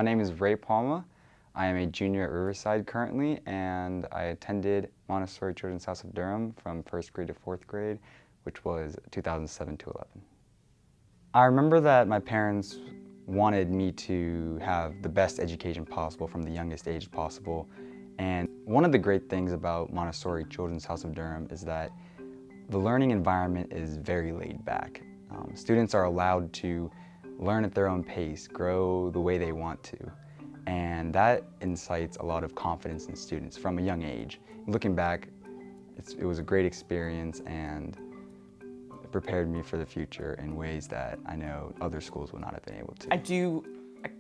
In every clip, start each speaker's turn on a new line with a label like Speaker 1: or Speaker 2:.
Speaker 1: my name is Ray Palma. I am a junior at Riverside currently, and I attended Montessori Children's House of Durham from 1st grade to 4th grade, which was 2007 to 11. I remember that my parents wanted me to have the best education possible from the youngest age possible. And one of the great things about Montessori Children's House of Durham is that the learning environment is very laid back. Students are allowed to learn at their own pace, grow the way they want to. And that incites a lot of confidence in students from a young age. Looking back, it was a great experience, and it prepared me for the future in ways that I know other schools would not have been able to.
Speaker 2: I do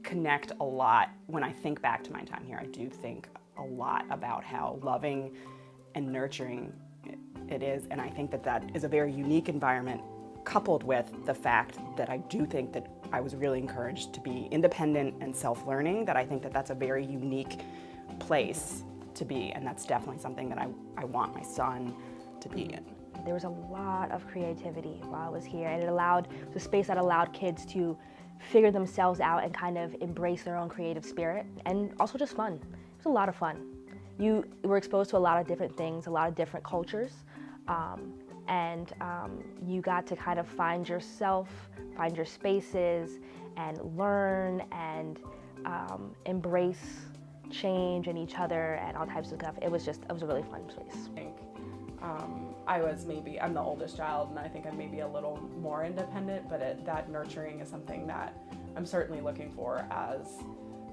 Speaker 2: connect a lot when I think back to my time here. I do think a lot about how loving and nurturing it is, and I think that that is a very unique environment, coupled with the fact that I do think that I was really encouraged to be independent and self-learning, that I think that that's a very unique place to be, and that's definitely something that I want my son to be in.
Speaker 3: There was a lot of creativity while I was here, and it was a space that allowed kids to figure themselves out and kind of embrace their own creative spirit, and also just fun. It was a lot of fun. You were exposed to a lot of different things, a lot of different cultures, and you got to kind of find yourself, find your spaces, and learn and embrace change in each other and all types of stuff. It was a really fun place.
Speaker 4: I think I'm the oldest child, and I think I'm maybe a little more independent, but that nurturing is something that I'm certainly looking for as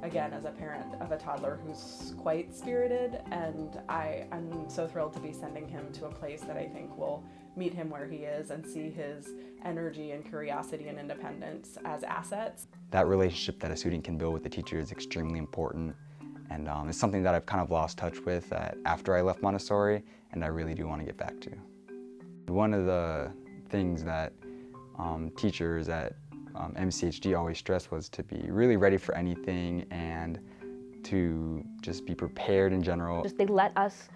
Speaker 4: a parent of a toddler who's quite spirited, and I'm so thrilled to be sending him to a place that I think will meet him where he is and see his energy and curiosity and independence as assets.
Speaker 1: That relationship that a student can build with the teacher is extremely important, and it's something that I've kind of lost touch with after I left Montessori, and I really do want to get back to. One of the things that teachers at MCHD always stressed was to be really ready for anything and to just be prepared in general.
Speaker 3: They let us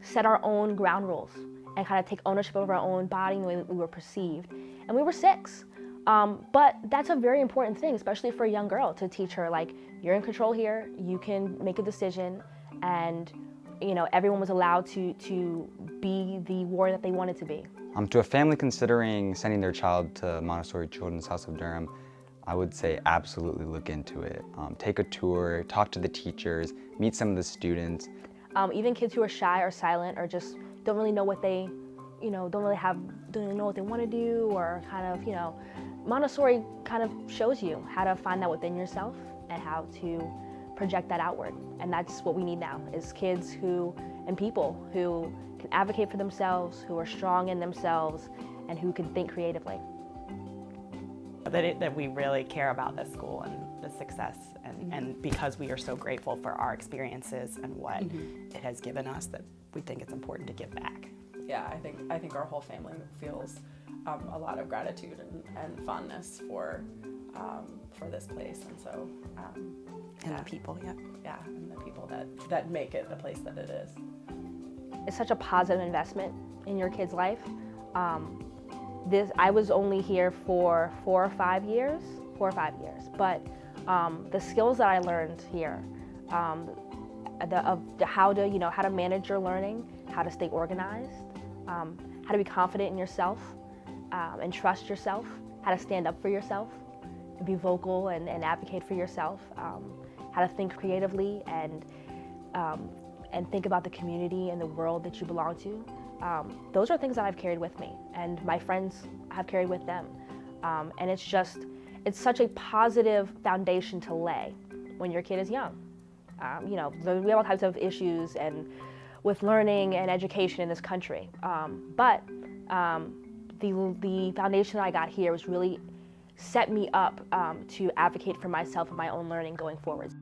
Speaker 3: set our own ground rules and kind of take ownership of our own body and the way that we were perceived. And we were 6. But that's a very important thing, especially for a young girl, to teach her, like, you're in control here, you can make a decision, and everyone was allowed to be the warrior that they wanted to be.
Speaker 1: To a family considering sending their child to Montessori Children's House of Durham, I would say absolutely look into it. Take a tour, talk to the teachers, meet some of the students.
Speaker 3: Even kids who are shy or silent or just don't really know what they, don't really know what they want to do, or kind of, Montessori kind of shows you how to find that within yourself and how to project that outward. And that's what we need now, is kids and people who can advocate for themselves, who are strong in themselves, and who can think creatively.
Speaker 2: That we really care about this school and the success, and because we are so grateful for our experiences and what it has given us, that we think it's important to give back.
Speaker 4: Yeah, I think our whole family feels a lot of gratitude and fondness for this place, and so
Speaker 2: And the people,
Speaker 4: yeah, and the people that make it the place that it is.
Speaker 3: It's such a positive investment in your kid's life. I was only here for 4 or 5 years, but the skills that I learned here, how to manage your learning, how to stay organized, how to be confident in yourself and trust yourself, how to stand up for yourself and be vocal and advocate for yourself, how to think creatively and think about the community and the world that you belong to. Those are things that I've carried with me, and my friends have carried with them. And it's such a positive foundation to lay when your kid is young. We have all types of issues with learning and education in this country. But the foundation that I got here was really set me up to advocate for myself and my own learning going forward.